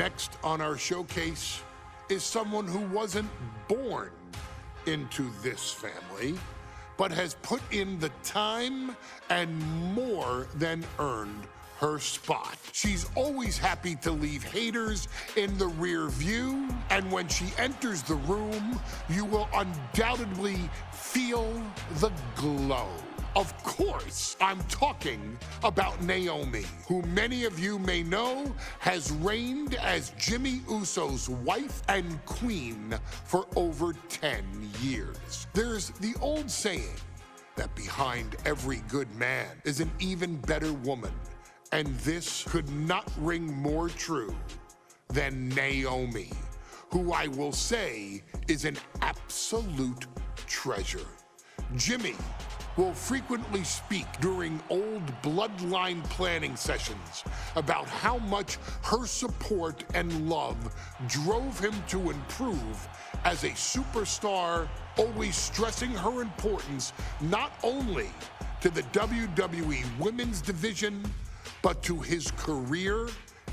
Next on our showcase is someone who wasn't born into this family, but has put in the time and more than earned her spot. She's always happy to leave haters in the rear view, and when she enters the room, you will undoubtedly feel the glow. Of course, I'm talking about Naomi, who many of you may know has reigned as Jimmy Uso's wife and queen for over 10 years. There's the old saying that behind every good man is an even better woman, and this could not ring more true than Naomi, who I will say is an absolute treasure. Jimmy will frequently speak during old Bloodline planning sessions about how much her support and love drove him to improve as a superstar, always stressing her importance not only to the WWE Women's Division, but to his career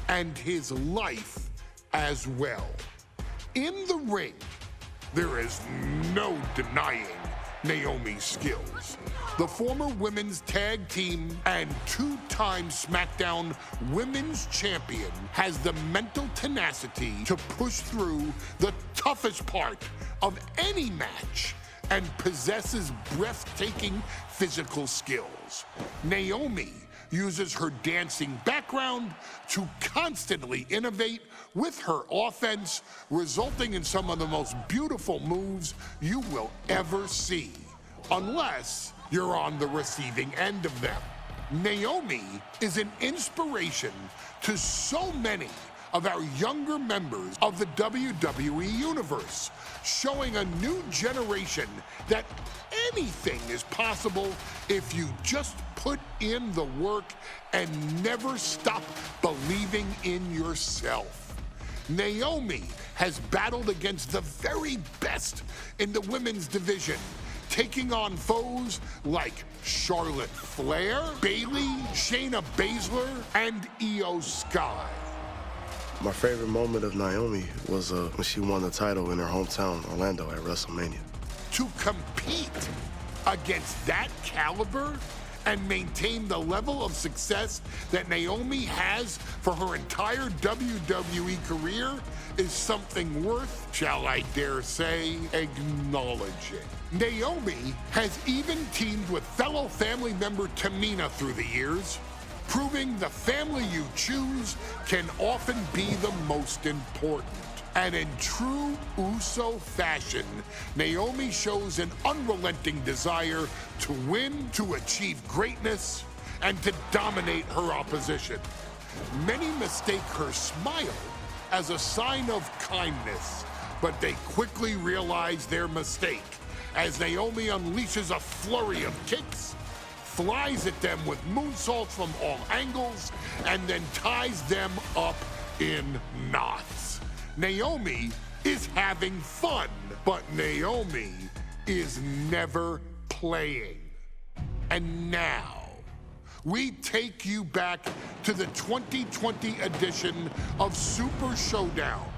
and his life as well. In the ring, there is no denying Naomi's skills. The former women's tag team and two-time SmackDown Women's Champion has the mental tenacity to push through the toughest part of any match and possesses breathtaking physical skills. Naomi uses her dancing background to constantly innovate with her offense, resulting in some of the most beautiful moves you will ever see, unless you're on the receiving end of them. Naomi is an inspiration to so many of our younger members of the WWE Universe, showing a new generation that anything is possible if you just put in the work and never stop believing in yourself. Naomi has battled against the very best in the women's division, taking on foes like Charlotte Flair, Bayley, Shayna Baszler, and Io Sky. My favorite moment of Naomi was when she won the title in her hometown, Orlando, at WrestleMania. To compete against that caliber and maintain the level of success that Naomi has for her entire WWE career is something worth, shall I dare say, acknowledging. Naomi has even teamed with fellow family member Tamina through the years, proving the family you choose can often be the most important. And in true Uso fashion, Naomi shows an unrelenting desire to win, to achieve greatness, and to dominate her opposition. Many mistake her smile as a sign of kindness, but they quickly realize their mistake as Naomi unleashes a flurry of kicks, flies at them with moonsaults from all angles, and then ties them up in knots. Naomi is having fun, but Naomi is never playing. And now, we take you back to the 2020 edition of Super Showdown,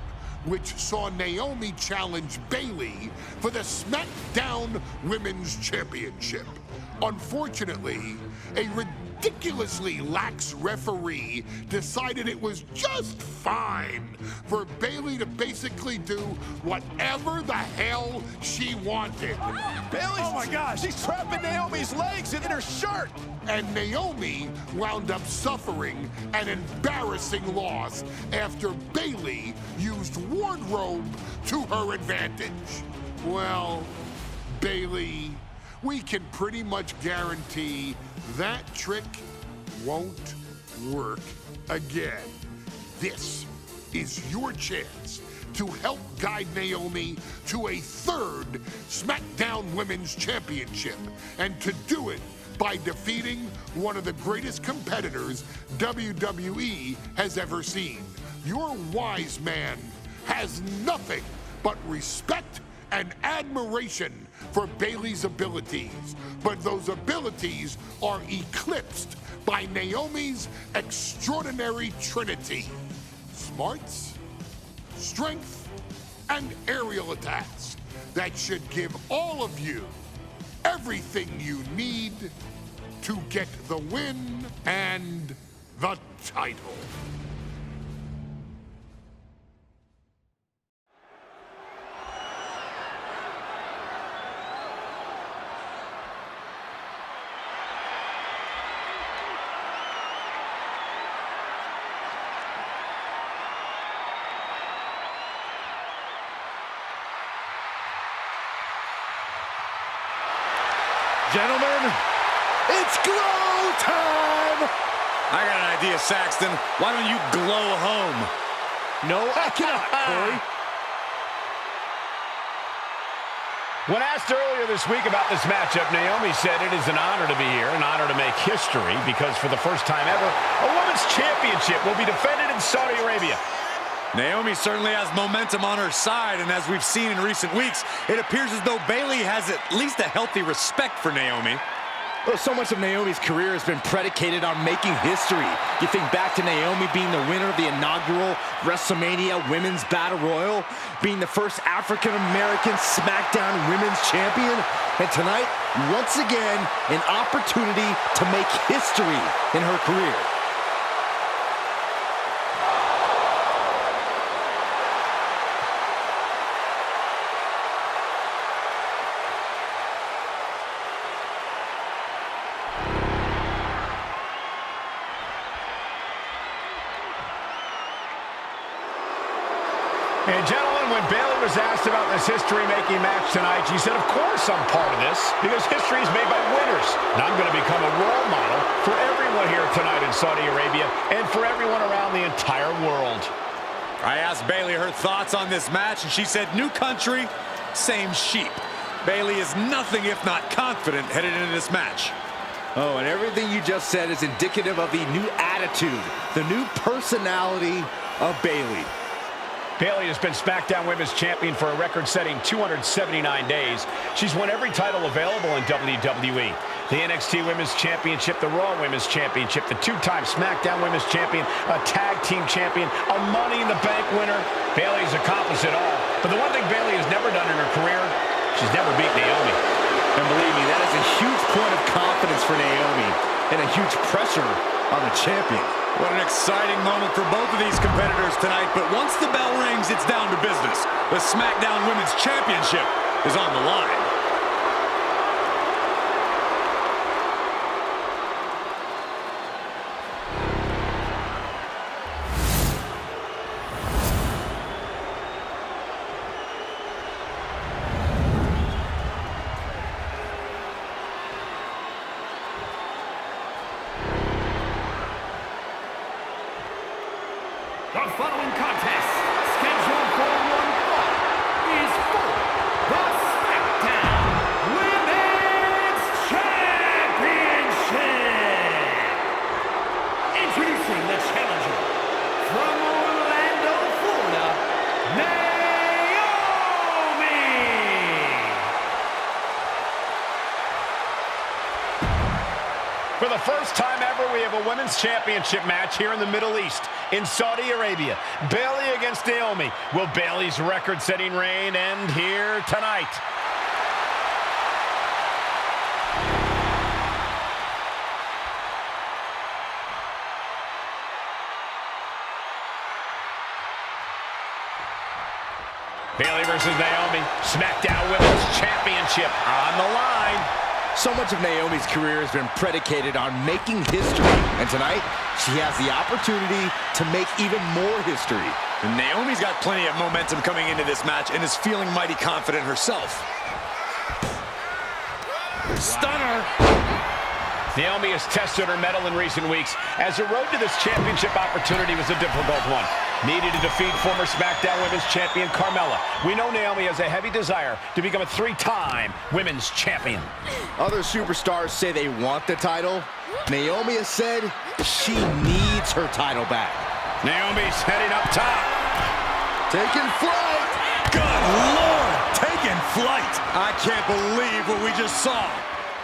which saw Naomi challenge Bayley for the SmackDown Women's Championship. Unfortunately, a ridiculously lax referee decided it was just fine for Bayley to basically do whatever the hell she wanted. Bayley's, oh my gosh, she's trapping Naomi's legs in her shirt. And Naomi wound up suffering an embarrassing loss after Bayley used wardrobe to her advantage. Well, Bayley, we can pretty much guarantee that trick won't work again. This is your chance to help guide Naomi to a third SmackDown Women's Championship, and to do it by defeating one of the greatest competitors WWE has ever seen. Your wise man has nothing but respect and admiration for Bayley's abilities, but those abilities are eclipsed by Naomi's extraordinary trinity: smarts, strength, and aerial attacks that should give all of you everything you need to get the win and the title. Gentlemen, it's glow time! I got an idea, Saxton. Why don't you glow home? No, I cannot, Corey. When asked earlier this week about this matchup, Naomi said it is an honor to be here, an honor to make history, because for the first time ever, a women's championship will be defended in Saudi Arabia. Naomi certainly has momentum on her side, and as we've seen in recent weeks, it appears as though Bayley has at least a healthy respect for Naomi. Well, so much of Naomi's career has been predicated on making history. You think back to Naomi being the winner of the inaugural WrestleMania Women's Battle Royal, being the first African-American SmackDown Women's Champion, and tonight, once again, an opportunity to make history in her career. And gentlemen, when Bayley was asked about this history-making match tonight, she said, of course I'm part of this, because history is made by winners. And I'm going to become a role model for everyone here tonight in Saudi Arabia and for everyone around the entire world. I asked Bayley her thoughts on this match, and she said, new country, same sheep. Bayley is nothing if not confident headed into this match. Oh, and everything you just said is indicative of the new attitude, the new personality of Bayley. Bayley has been SmackDown Women's Champion for a record-setting 279 days. She's won every title available in WWE. The NXT Women's Championship, the Raw Women's Championship, the two-time SmackDown Women's Champion, a Tag Team Champion, a Money in the Bank winner. Bayley's accomplished it all. But the one thing Bayley has never done in her career, she's never beat Naomi. And believe me, that is a huge point of confidence for Naomi and a huge pressure on the champion. What an exciting moment for both of these competitors tonight, but once the bell rings, it's down to business. The SmackDown Women's Championship is on the line. The following contest, scheduled for one fall, is for the SmackDown Women's Championship. Introducing the challenger from Orlando, Florida, Naomi. For the first time ever, we have a Women's Championship match here in the Middle East, in Saudi Arabia. Bayley against Naomi. Will Bayley's record-setting reign end here tonight? Bayley versus Naomi. SmackDown Women's Championship on the line. So much of Naomi's career has been predicated on making history, and tonight she has the opportunity to make even more history. And Naomi's got plenty of momentum coming into this match and is feeling mighty confident herself. Stunner! Naomi has tested her mettle in recent weeks, as her road to this championship opportunity was a difficult one. Needed to defeat former SmackDown Women's Champion Carmella. We know Naomi has a heavy desire to become a three-time Women's Champion. Other superstars say they want the title. Naomi has said she needs her title back. Naomi's heading up top. Taking flight! Good Lord! Taking flight! I can't believe what we just saw.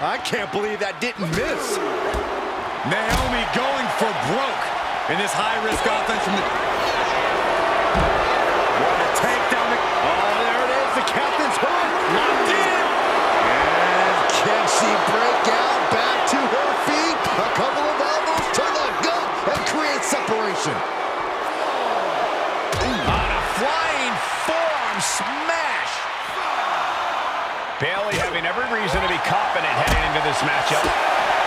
I can't believe that didn't miss. Naomi going for broke in this high-risk offense from the... On a flying forearm smash. Bayley having every reason to be confident heading into this matchup.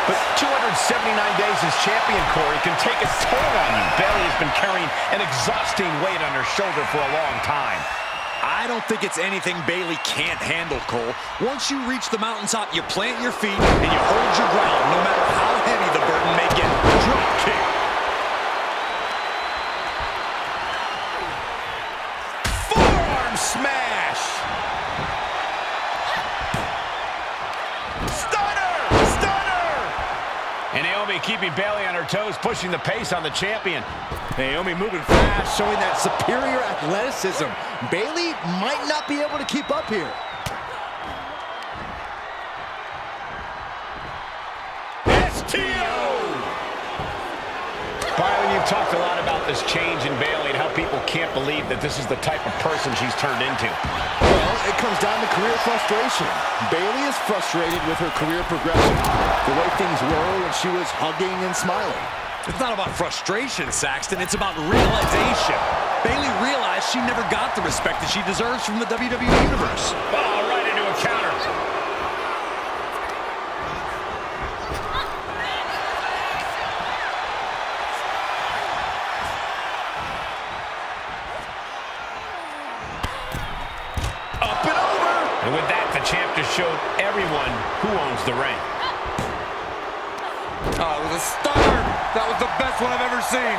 But 279 days as champion, Corey, can take a toll on you. Bayley has been carrying an exhausting weight on her shoulder for a long time. I don't think it's anything Bayley can't handle, Cole. Once you reach the mountaintop, you plant your feet and you hold your ground, no matter how heavy the burden may get. Drop kick. Forearm smash. Stunner! Stunner! And Naomi keeping Bayley on her toes, pushing the pace on the champion. Naomi moving fast, showing that superior athleticism. Bayley might not be able to keep up here. STO! Byron, you've talked a lot about this change in Bayley and how people can't believe that this is the type of person she's turned into. Well, it comes down to career frustration. Bayley is frustrated with her career progression, the way things were when she was hugging and smiling. It's not about frustration, Saxton. It's about realization. Bayley realized she never got the respect that she deserves from the WWE Universe. Oh, right into a counter. Up and over. And with that, the champ just showed everyone who owns the ring. Oh, it was a stunner. That was the best one I've ever seen.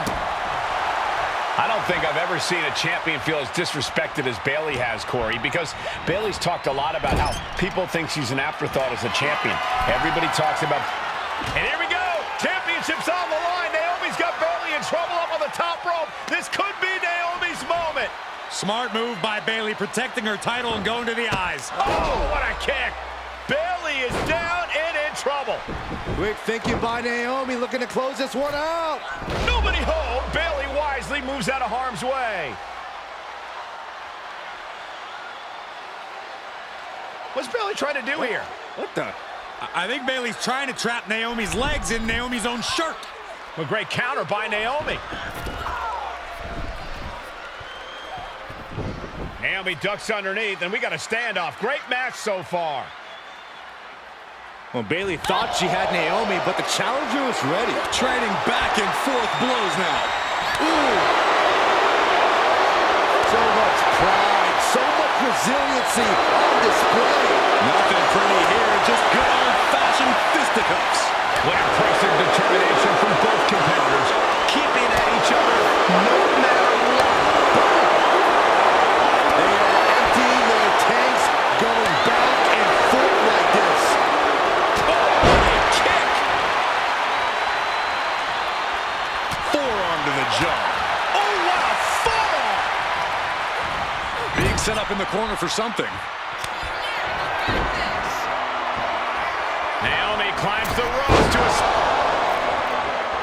I don't think I've ever seen a champion feel as disrespected as Bayley has, Corey, because Bayley's talked a lot about how people think she's an afterthought as a champion. Everybody talks about... And here we go! Championship's on the line. Naomi's got Bayley in trouble up on the top rope. This could be Naomi's moment. Smart move by Bayley, protecting her title and going to the eyes. Oh, what a kick! Bayley is down and in trouble. Quick thinking by Naomi, looking to close this one out. Nobody home. Bayley wisely moves out of harm's way. What's Bayley trying to do here? What the? I think Bayley's trying to trap Naomi's legs in Naomi's own shirt. A great counter by Naomi. Naomi ducks underneath, and we got a standoff. Great match so far. Well, Bayley thought she had Naomi, but the challenger was ready. Trading back and forth blows now. Ooh. So much pride, so much resiliency on display. Nothing pretty here, just good old-fashioned fisticuffs. What impressive determination from both competitors, keeping at each other no matter what. They are emptying their tanks, going back and forth like this. Forearm to the jaw. Oh, what a forearm! Being set up in the corner for something. Naomi climbs the ropes to a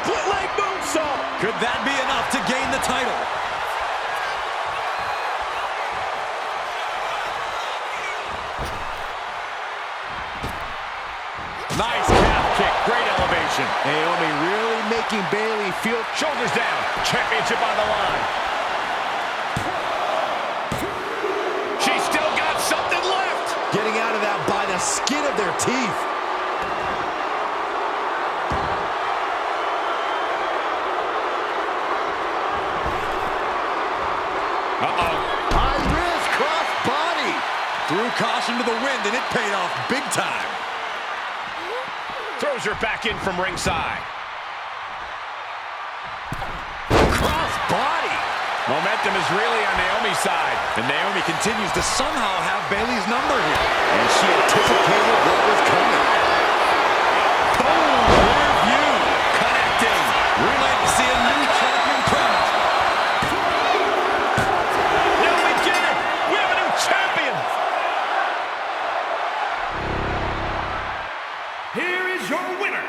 split leg moonsault. Could that be enough to gain the title? Nice calf kick, great elevation. Naomi really making Bayley feel... Shoulders down, championship on the line. She's still got something left. getting out of that by the skin of their teeth. High risk cross body. Threw caution to the wind, and it paid off big time. Throws her back in from ringside. Cross body. Momentum is really on Naomi's side. And Naomi continues to somehow have Bayley's number here. And she anticipated what was coming. Boom! Rear view. Connecting. We might see a new champion present. No, we did it! We have a new champion! Here is your winner,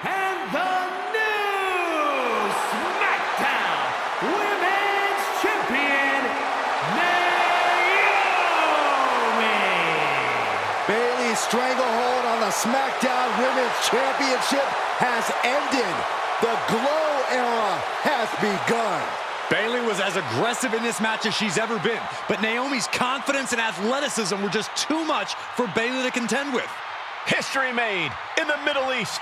and the new SmackDown Women's Champion, Naomi! Bayley's stranglehold on the SmackDown Women's Championship has ended. The Glow era has begun. Bayley was as aggressive in this match as she's ever been, but Naomi's confidence and athleticism were just too much for Bayley to contend with. History made in the Middle East.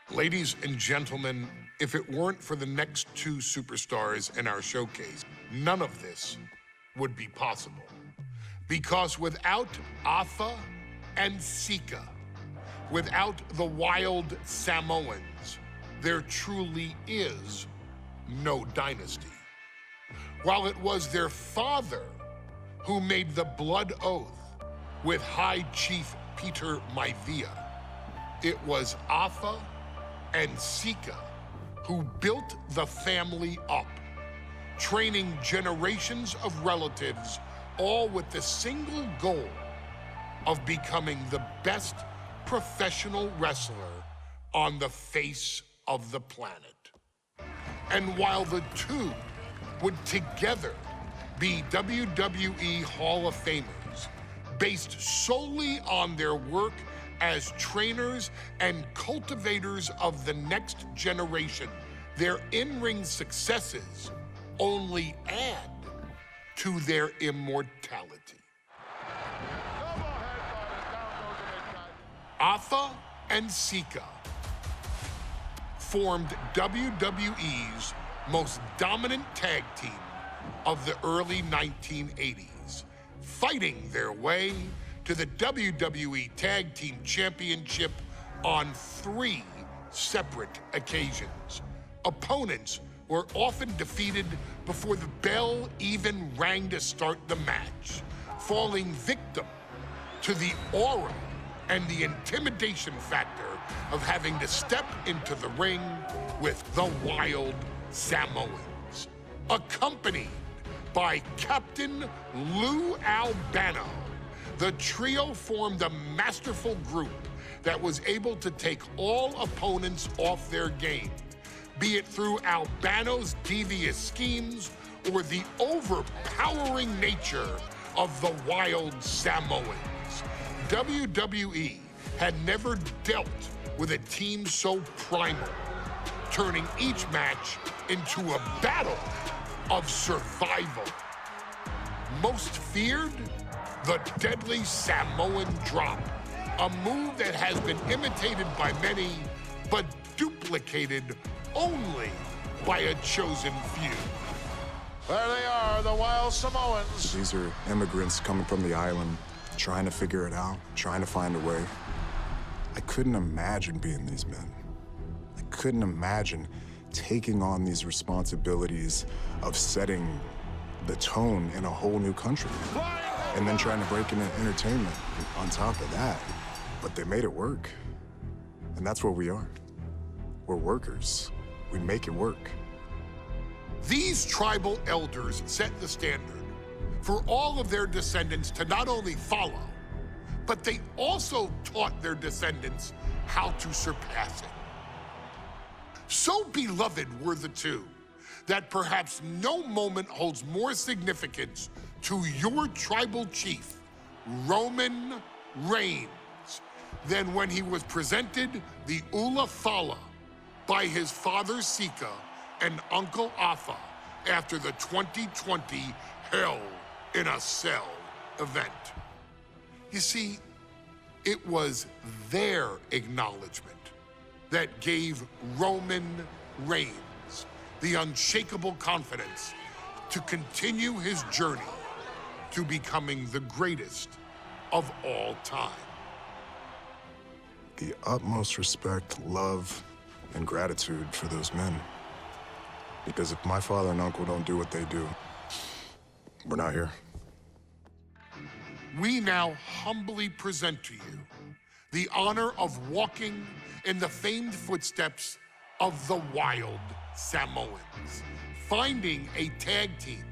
Ladies and gentlemen, if it weren't for the next two superstars in our showcase, none of this would be possible. Because without Afa and Sika, without the wild Samoans, there truly is no dynasty. While it was their father who made the blood oath with High Chief Peter Maivia, it was Afa and Sika who built the family up, training generations of relatives, all with the single goal of becoming the best professional wrestler on the face of the planet. And while the two would together be WWE Hall of Famers, based solely on their work as trainers and cultivators of the next generation, their in-ring successes only add to their immortality. Afa and Sika formed WWE's most dominant tag team of the early 1980s, fighting their way to the WWE Tag Team Championship on 3 separate occasions. Opponents were often defeated before the bell even rang to start the match, falling victim to the aura and the intimidation factor of having to step into the ring with the Wild Samoans, accompanied by Captain Lou Albano. The trio formed a masterful group that was able to take all opponents off their game, be it through Albano's devious schemes or the overpowering nature of the Wild Samoans. WWE had never dealt with a team so primal, turning each match into a battle of survival. Most feared, the deadly Samoan drop, a move that has been imitated by many, but duplicated only by a chosen few. There they are, the Wild Samoans. These are immigrants coming from the island, trying to figure it out, trying to find a way. I couldn't imagine being these men. I couldn't imagine taking on these responsibilities of setting the tone in a whole new country. And then trying to break into entertainment on top of that. But they made it work. And that's what we are. We're workers. We make it work. These tribal elders set the standard for all of their descendants to not only follow, but they also taught their descendants how to surpass it. So beloved were the two that perhaps no moment holds more significance to your tribal chief, Roman Reigns, than when he was presented the Ula Fala by his father Sika and Uncle Afa after the 2020 Hell in a Cell event. You see, it was their acknowledgement that gave Roman Reigns the unshakable confidence to continue his journey to becoming the greatest of all time. The utmost respect, love, and gratitude for those men. Because if my father and uncle don't do what they do, we're not here. We now humbly present to you the honor of walking in the famed footsteps of the Wild Samoans, finding a tag team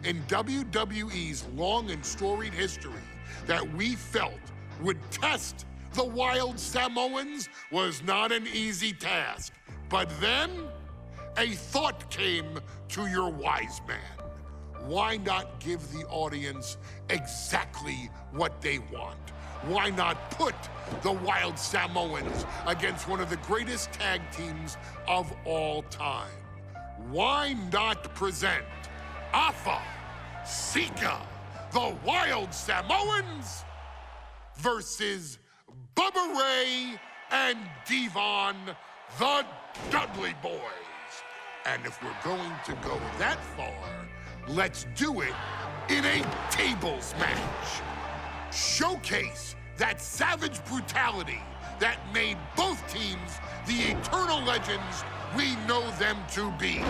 in WWE's long and storied history that we felt would test the Wild Samoans was not an easy task. But then, a thought came to your wise man. why not give the audience exactly what they want? Why not put the Wild Samoans against one of the greatest tag teams of all time? Why not present Afa, Sika, the Wild Samoans versus Bubba Ray and Devon, the Dudley Boys? And if we're going to go that far, let's do it in a tables match. Showcase that savage brutality that made both teams the eternal legends we know them to be.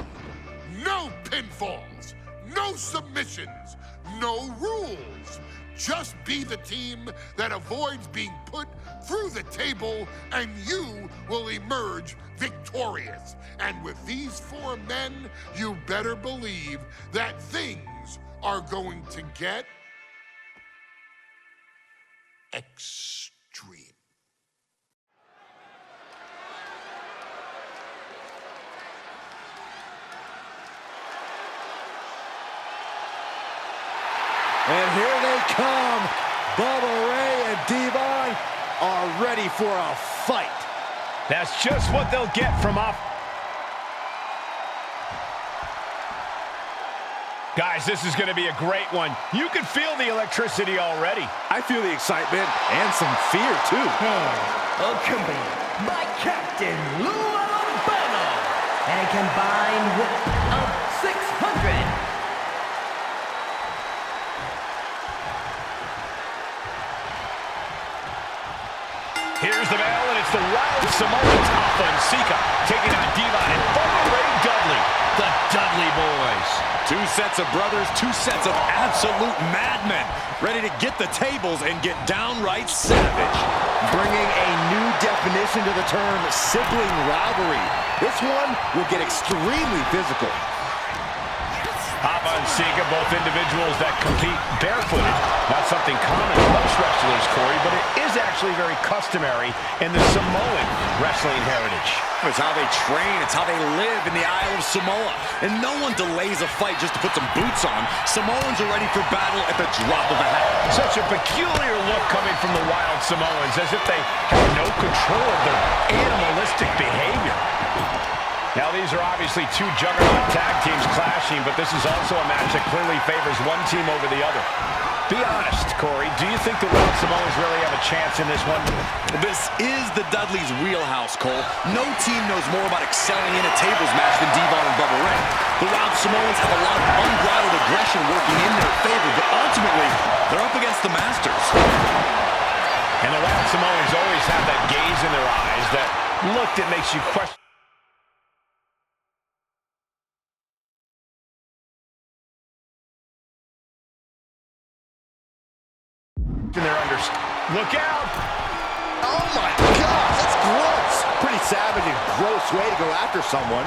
No pinfalls, no submissions, no rules. Just be the team that avoids being put through the table, and you will emerge victorious. And with these four men, you better believe that things are going to get extreme. And here they come. Bubba Ray and Devon are ready for a fight. That's just what they'll get from off. Guys, this is going to be a great one. You can feel the electricity already. I feel the excitement and some fear, too. Accompanied by Captain Lou Albano and a combined weight of 600. Here's the bell, and it's the Wild Samoans, Afa and Sika, taking on Devon and Bubba Ray Dudley, the Dudley Boys. Two sets of brothers, two sets of absolute madmen, ready to get the tables and get downright savage. Bringing a new definition to the term sibling rivalry. This one will get extremely physical. Afa and Sika, both individuals that compete barefooted. Not something common to most wrestlers, Corey, but it is actually very customary in the Samoan wrestling heritage. It's how they train, it's how they live in the Isle of Samoa. And no one delays a fight just to put some boots on. Samoans are ready for battle at the drop of a hat. Such a peculiar look coming from the Wild Samoans, as if they have no control of their animalistic behavior. Now, these are obviously two juggernaut tag teams clashing, but this is also a match that clearly favors one team over the other. Be honest, Corey, do you think the Wild Samoans really have a chance in this one? This is the Dudleys' wheelhouse, Cole. No team knows more about excelling in a tables match than Devon and Bubba Ray. The Wild Samoans have a lot of unbridled aggression working in their favor, but ultimately, they're up against the Masters. And the Wild Samoans always have that gaze in their eyes that look that makes you question their understanding. Look out! Oh my gosh, that's gross. Pretty savage and gross way to go after someone.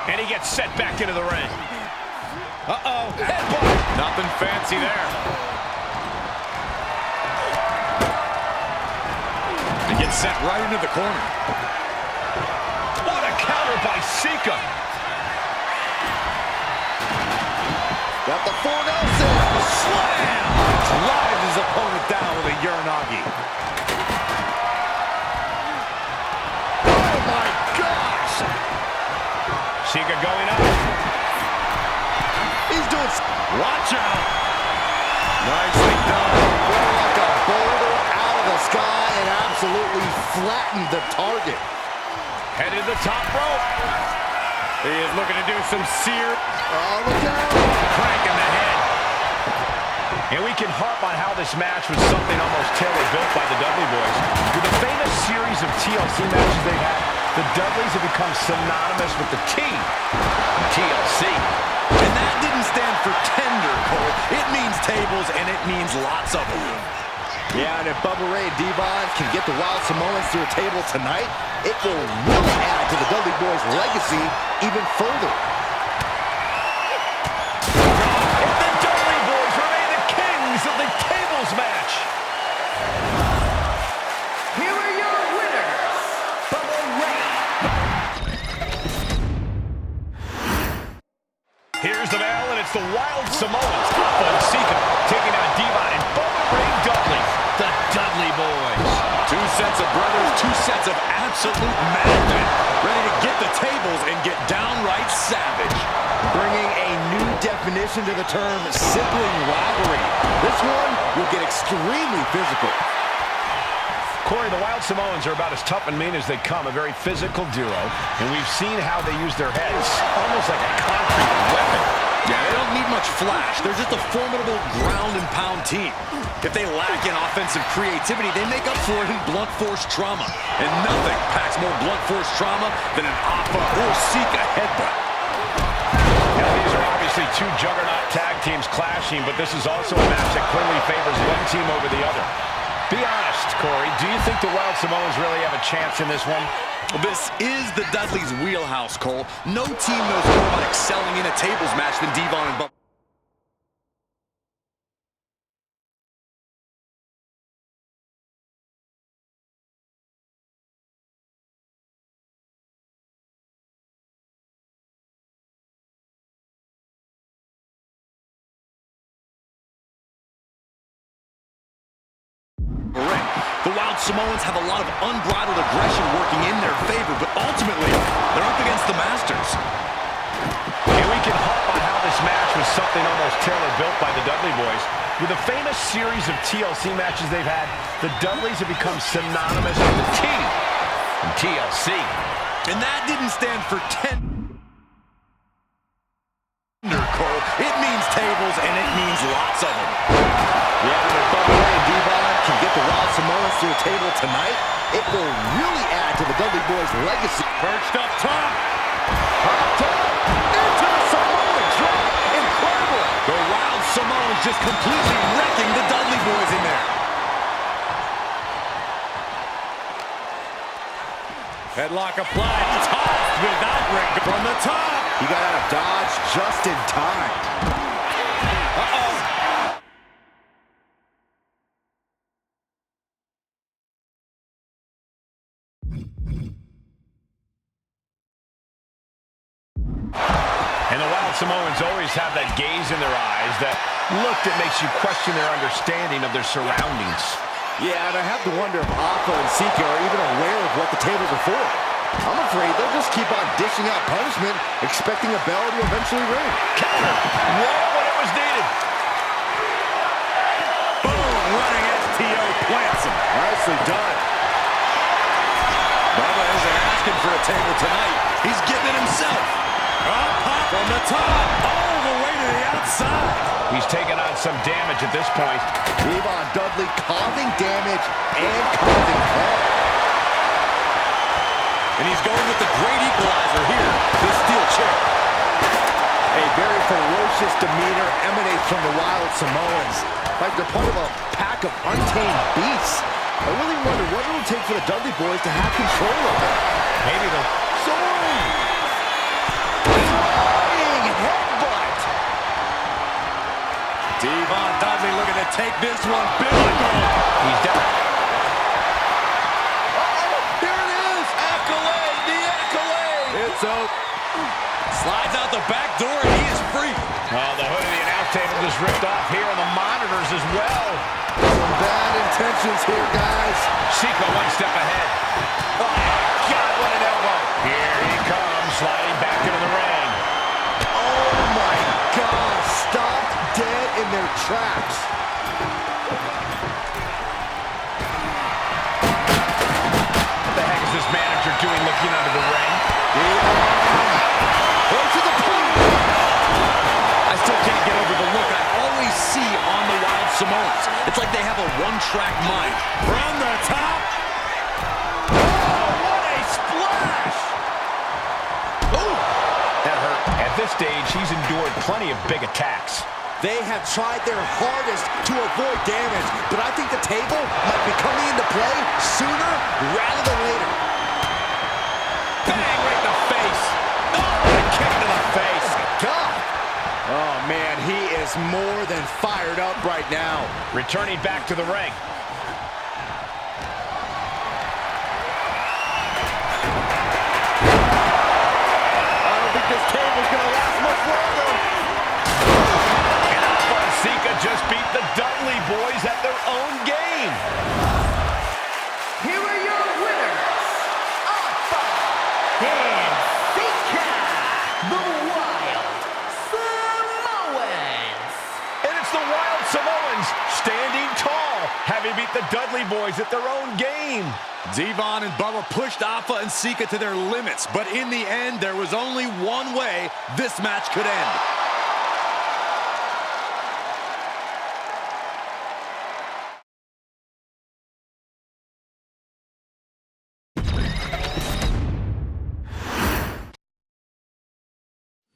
And he gets set back into the ring. Uh-oh, headbutt! Nothing fancy there. He gets set right into the corner. What a counter by Sika! Got the 4-0 slam! Drives his opponent down with a Uranagi. Oh my gosh! Sika going up. He's doing... Watch out! Nicely done. Like a boulder out of the sky and absolutely flattened the target. Headed to the top rope. He is looking to do some Oh, look out! Cranking the head. And we can harp on how this match was something almost tailor-built by the Dudley Boys. With the famous series of TLC matches they've had, the Dudleys have become synonymous with the T, TLC. And that didn't stand for tender, Cole. It means tables, and it means lots of them. Yeah, and if Bubba Ray and Devon can get the Wild Samoans to a table tonight, it will really add to the Dudley Boys' legacy even further. And the Dudley Boys remain the kings of the tables match. Here are your winners, Bubba Ray. Here's the match. the Wild Samoans, Alpha and Sika, taking on Devon and Bubba Ray Dudley, the Dudley Boys. Two sets of brothers, two sets of absolute madmen, ready to get the tables and get downright savage. Bringing a new definition to the term sibling rivalry. This one will get extremely physical. Corey, the Wild Samoans are about as tough and mean as they come, a very physical duo, and we've seen how they use their heads, almost like a concrete weapon. Yeah, they don't need much flash. They're just a formidable ground-and-pound team. If they lack in offensive creativity, they make up for it in blunt force trauma. And nothing packs more blunt force trauma than an Alpha or Sika headbutt. Now, these are obviously two juggernaut tag teams clashing, but this is also a match that clearly favors one team over the other. Be honest, Corey, do you think the Wild Samoans really have a chance in this one? This is the Dudleys' wheelhouse, Cole. No team knows more about excelling in a tables match than Devon and Bubba. The Wild Samoans have a lot of unbridled aggression working in their favor, but ultimately, they're up against the Masters. And we can harp on how this match was something almost tailor-built by the Dudley Boys. With a famous series of TLC matches they've had, the Dudleys have become synonymous with the T in TLC. And that didn't stand for Cole. It means tables, and it means lots of them. Yeah, and if Bubba Ray and Devon can get the Wild Samoans to a table tonight, it will really add to the Dudley Boys' legacy. Perched up top. Up top, into the Samoan drop. Incredible. The Wild Samoans just completely wrecking the Dudley Boys in there. Headlock applied, tossed without ring from the top. He got out of dodge just in time. Uh-oh. And the Wild Samoans always have that gaze in their eyes, that look that makes you question their understanding of their surroundings. Yeah, and I have to wonder if Alpha and Sika are even aware of what the tables are for. I'm afraid they'll just keep on dishing out punishment, expecting a bell to eventually ring. Counter, right when it was needed. Boom, running STO plants him. Nicely done. Bubba isn't asking for a table tonight. He's getting it himself. Up from the top, all the way to the outside. He's taken on some damage at this point. Devon Dudley causing damage and causing harm. And he's going with the great equalizer here, this steel chair. A very ferocious demeanor emanates from the Wild Samoans, like they're part of a pack of untamed beasts. I really wonder what it will take for the Dudley Boys to have control of them. Maybe they'll... Soaring! Flying headbutt! Devon Dudley looking to take this one biblical. He's down. Here it is! Accolade! The accolade! It's over. Slides out the back door and he is free. Oh, the hood of the announce table just ripped off here on the monitors as well. Some bad intentions here, guys. Sika one step ahead. Oh, God, what an elbow. Here he comes, sliding back into the ring. Oh, my God. Stopped dead in their tracks. What the heck is this manager doing looking under the ring? Goes to the point. I still can't get over the look I always see on the Wild Samoans. It's like they have a one-track mind. From the top. Oh, what a splash! Oh, that hurt. At this stage, he's endured plenty of big attacks. They have tried their hardest to avoid damage, but I think the table might be coming into play sooner rather than later. Bang, right in the face. Oh, a kick to the face. God. Oh, man, he is more than fired up right now. Returning back to the ring. I don't think this table's going to last much longer. the Dudley boys at their own game. Here are your winners, Alpha and Sika, the Wild Samoans. And it's the Wild Samoans standing tall, having beat the Dudley boys at their own game. Devon and Bubba pushed Alpha and Sika to their limits, but in the end, there was only one way this match could end.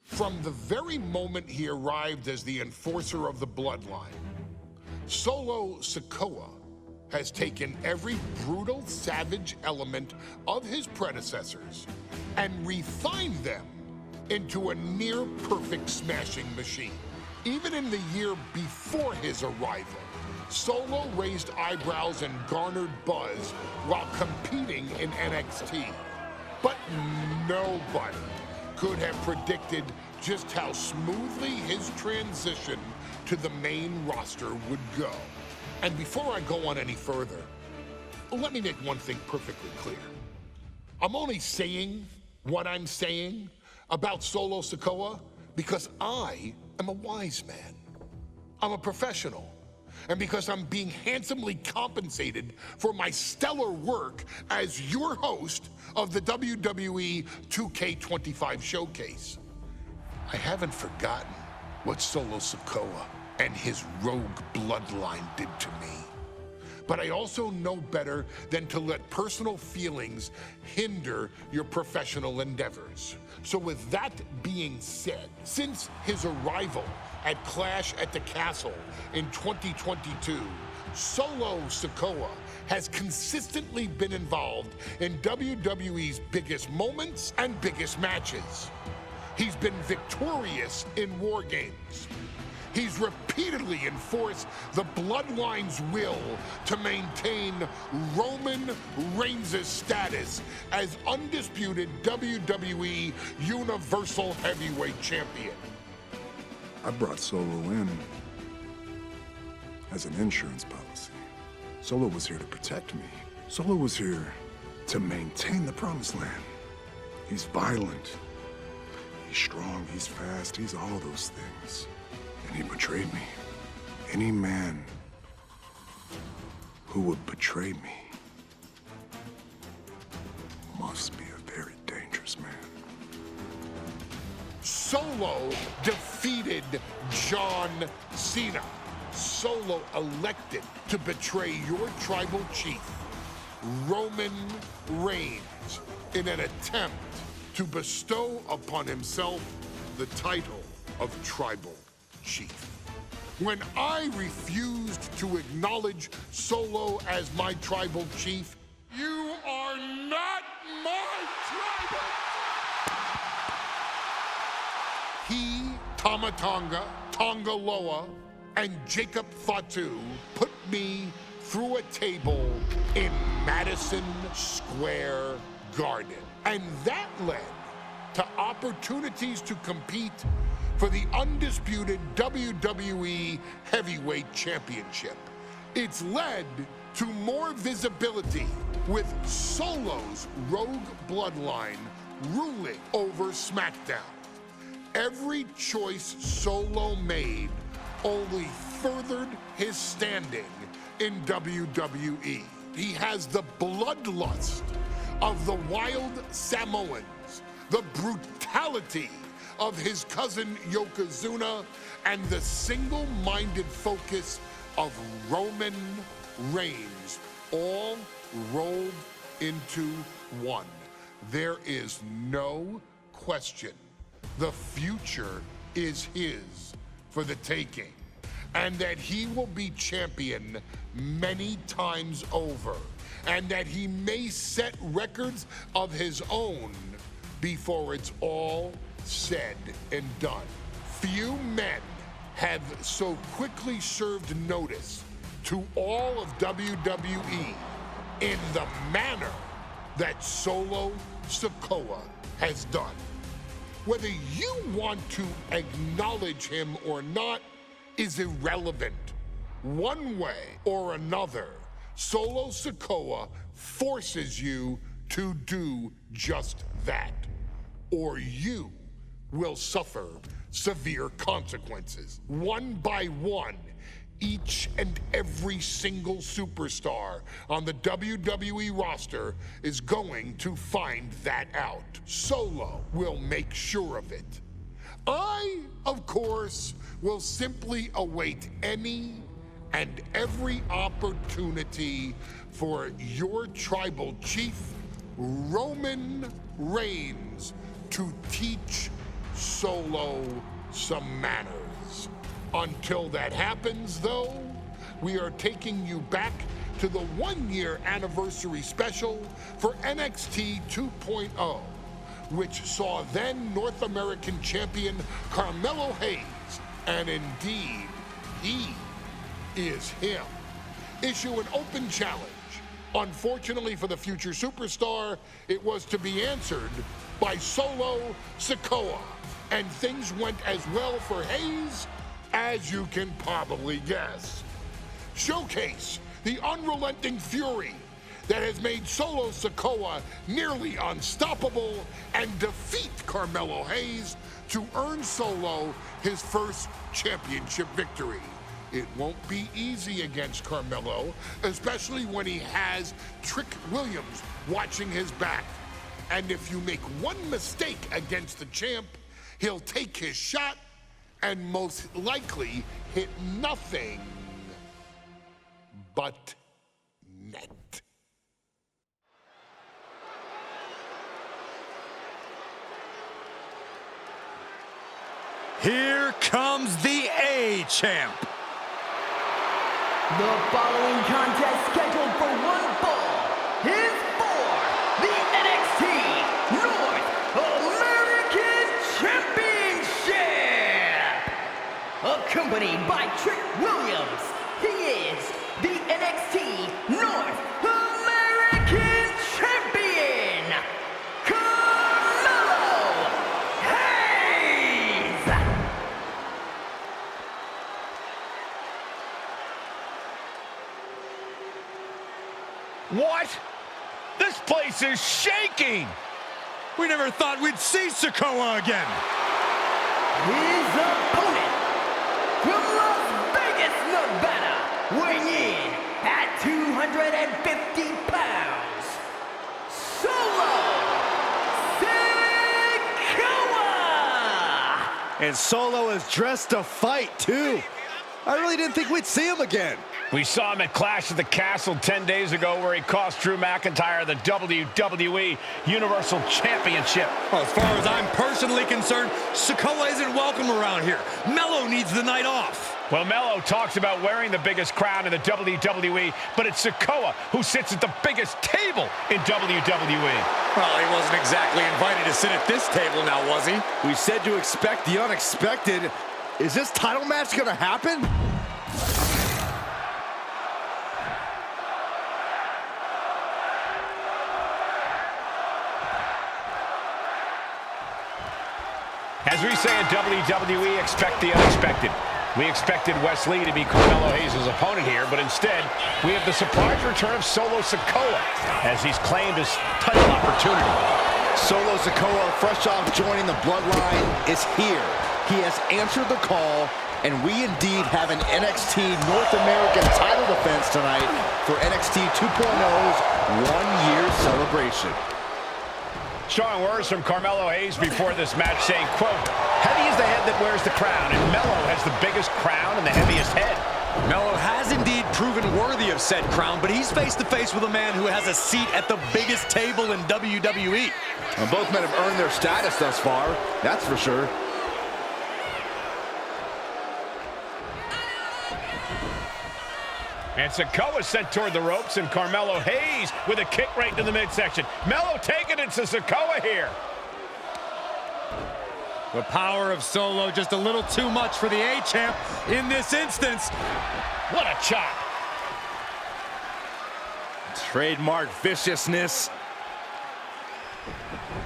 From the very moment he arrived as the enforcer of the Bloodline, Solo Sikoa has taken every brutal, savage element of his predecessors and refined them into a near-perfect smashing machine. Even in the year before his arrival, Solo raised eyebrows and garnered buzz while competing in NXT. But nobody could have predicted just how smoothly his transition to the main roster would go. And before I go on any further, let me make one thing perfectly clear. I'm only saying what I'm saying about Solo Sikoa because I am a wise man. I'm a professional. And because I'm being handsomely compensated for my stellar work as your host of the Wwe 2K25 showcase. I haven't forgotten what Solo Sikoa and his rogue bloodline did to me. But I also know better than to let personal feelings hinder your professional endeavors. So with that being said, since his arrival at Clash at the Castle in 2022, Solo Sikoa has consistently been involved in WWE's biggest moments and biggest matches. He's been victorious in War Games. He's repeatedly enforced the Bloodline's will to maintain Roman Reigns' status as undisputed WWE Universal Heavyweight Champion. I brought Solo in as an insurance policy. Solo was here to protect me. Solo was here to maintain the promised land. He's violent. He's strong, he's fast, he's all those things. And he betrayed me. Any man who would betray me must be a very dangerous man. Solo defeated John Cena. Solo elected to betray your tribal chief, Roman Reigns, in an attempt to bestow upon himself the title of tribal chief. When I refused to acknowledge Solo as my tribal chief, you are not my tribal. He, Tama Tonga, Tonga Loa, and Jacob Fatu put me through a table in Madison Square Garden. And that led to opportunities to compete for the undisputed WWE Heavyweight Championship. It's led to more visibility with Solo's rogue bloodline ruling over SmackDown. Every choice Solo made only furthered his standing in WWE. He has the bloodlust of the Wild Samoans, the brutality of his cousin Yokozuna, and the single-minded focus of Roman Reigns, all rolled into one. There is no question. The future is his for the taking, and that he will be champion many times over, and that he may set records of his own before it's all said and done. Few men have so quickly served notice to all of WWE in the manner that Solo Sikoa has done. Whether you want to acknowledge him or not is irrelevant. one way or another, Solo Sikoa forces you to do just that, or you will suffer severe consequences. One by one, each and every single superstar on the WWE roster is going to find that out. Solo will make sure of it. I, of course, will simply await any and every opportunity for your tribal chief, Roman Reigns, to teach Solo some manners. Until that happens, though, we are taking you back to the one-year anniversary special for NXT 2.0, which saw then North American champion Carmelo Hayes, and indeed, he is him, issue an open challenge. Unfortunately for the future superstar, it was to be answered by Solo Sikoa, and things went as well for Hayes as you can probably guess. Showcase the unrelenting fury that has made Solo Sikoa nearly unstoppable and defeat Carmelo Hayes to earn Solo his first championship victory. It won't be easy against Carmelo, especially when he has Trick Williams watching his back. And if you make one mistake against the champ, he'll take his shot and most likely hit nothing but net. Here comes the A-Champ. The following contest scheduled for one fall is for the NXT North American Championship. Accompanied by Trick Williams, he is the NXT North American Champion, Carmelo Hayes. What? This place is shaking! We never thought we'd see Sikoa again. His opponent from Las Vegas, Nevada, weighing in at 250 pounds, Solo Sikoa! And Solo is dressed to fight, too. I really didn't think we'd see him again. We saw him at Clash at the Castle 10 days ago where he cost Drew McIntyre the WWE Universal Championship. Well, as far as I'm personally concerned, Sikoa isn't welcome around here. Melo needs the night off. Well, Melo talks about wearing the biggest crown in the WWE, but it's Sikoa who sits at the biggest table in WWE. Well, he wasn't exactly invited to sit at this table now, was he? We said to expect the unexpected. Is this title match gonna happen? As we say in WWE, expect the unexpected. We expected Wes Lee to be Carmelo Hayes' opponent here, but instead, we have the surprise return of Solo Sikoa as he's claimed his title opportunity. Solo Sikoa, fresh off joining the Bloodline, is here. He has answered the call, and we indeed have an NXT North American title defense tonight for NXT 2.0's one-year celebration. Strong words from Carmelo Hayes before this match saying, quote, heavy is the head that wears the crown, and Melo has the biggest crown and the heaviest head. Melo has indeed proven worthy of said crown, but he's face-to-face with a man who has a seat at the biggest table in WWE. And both men have earned their status thus far, that's for sure. And Sikoa sent toward the ropes, and Carmelo Hayes with a kick right into the midsection. Melo taking it to Sikoa here. The power of Solo just a little too much for the A-Champ in this instance. What a chop. Trademark viciousness.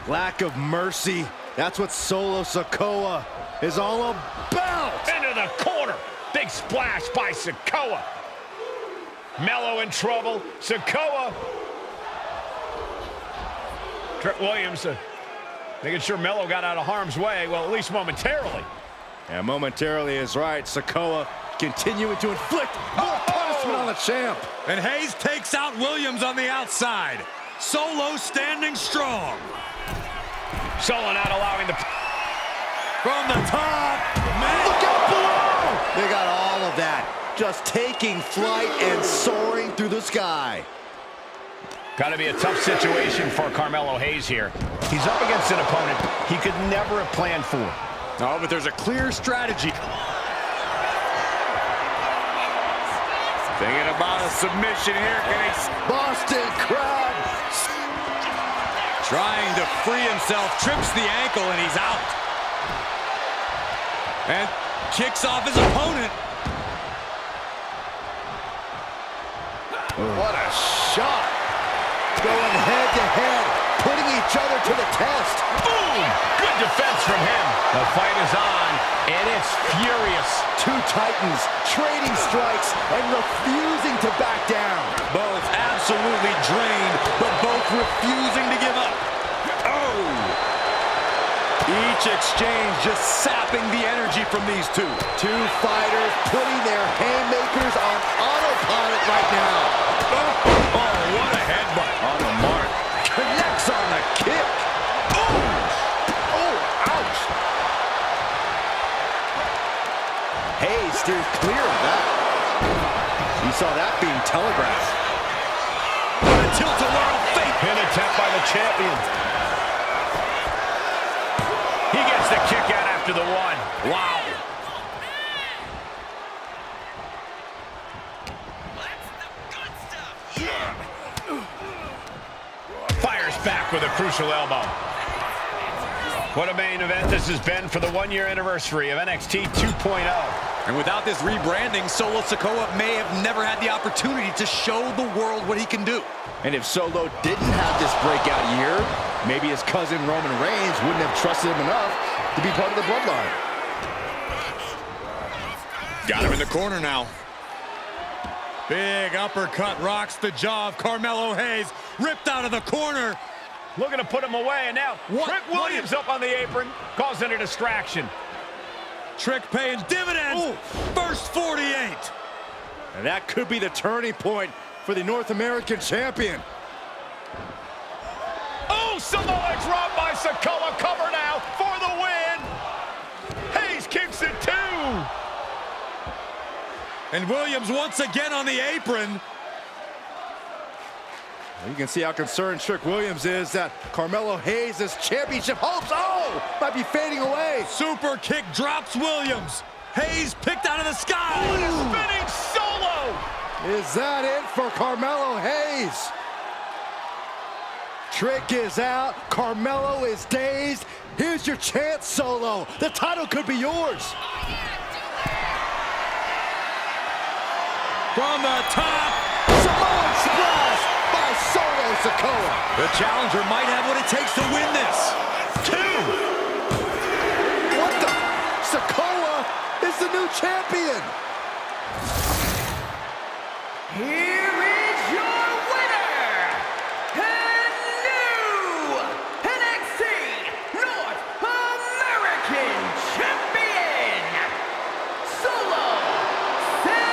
Lack of mercy. That's what Solo Sikoa is all about. Into the corner. Big splash by Sikoa. Mello in trouble. Sikoa. Trick Williams making sure Mello got out of harm's way, well, at least momentarily. Yeah, momentarily is right. Sikoa continuing to inflict more punishment on the champ. And Hayes takes out Williams on the outside. Solo standing strong. Solo not allowing the... From the top. Man. Look out below! They got all of that. Just taking flight and soaring through the sky. Got to be a tough situation for Carmelo Hayes here. He's up against an opponent he could never have planned for. Oh, but there's a clear strategy. Thinking about a submission here. Boston Crab. Trying to free himself, trips the ankle, and he's out. And kicks off his opponent. What a shot. Going head to head, putting each other to the test. Boom! Good defense from him. The fight is on, and it's furious. Two titans trading strikes and refusing to back down. Both absolutely drained, but both refusing to give up. Oh! Each exchange just sapping the energy from these two. Two fighters putting their haymakers on autopilot right now. Oh, what a headbutt. On the mark. Connects on the kick. Oh, ouch. Hayes steers clear of that. You saw that being telegraphed. What a tilt-a-whirl fake. Pin attempt by the champion. He gets the kick out after the one. Wow. Fires back with a crucial elbow. What a main event this has been for the one-year anniversary of NXT 2.0. And without this rebranding, Solo Sikoa may have never had the opportunity to show the world what he can do. And if Solo didn't have this breakout year, maybe his cousin Roman Reigns wouldn't have trusted him enough to be part of the Bloodline. Got him in the corner now. Big uppercut rocks the jaw of Carmelo Hayes. Ripped out of the corner. Looking to put him away, and now Trick Williams up on the apron, causing a distraction. Trick paying dividends. Ooh. First 48. And that could be the turning point for the North American champion. Oh, Samoa drop by Sikoa. Cover now for the win. Hayes kicks it too. And Williams once again on the apron. You can see how concerned Trick Williams is that Carmelo Hayes' championship hopes, might be fading away. Super kick drops Williams. Hayes picked out of the sky. Spinning Solo. Is that it for Carmelo Hayes? Trick is out. Carmelo is dazed. Here's your chance, Solo. The title could be yours. From the top. Samoan splash by Solo Sikoa. The challenger might have what it takes to win this. 2. What the? Sikoa is the new champion. Here is your winner, and new NXT North American Champion, Solo Sikoa.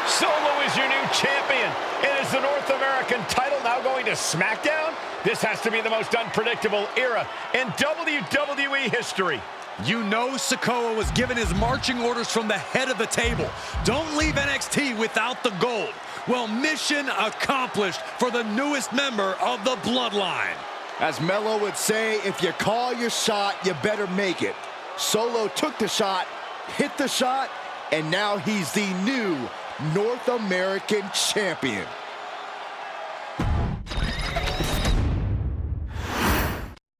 Solo is your new champion. And is the North American title now going to SmackDown? This has to be the most unpredictable era in WWE history. You know Sikoa was given his marching orders from the head of the table. Don't leave NXT without the gold. Well, mission accomplished for the newest member of the Bloodline. As Mello would say, if you call your shot, you better make it. Solo took the shot, hit the shot, and now he's the new North American champion.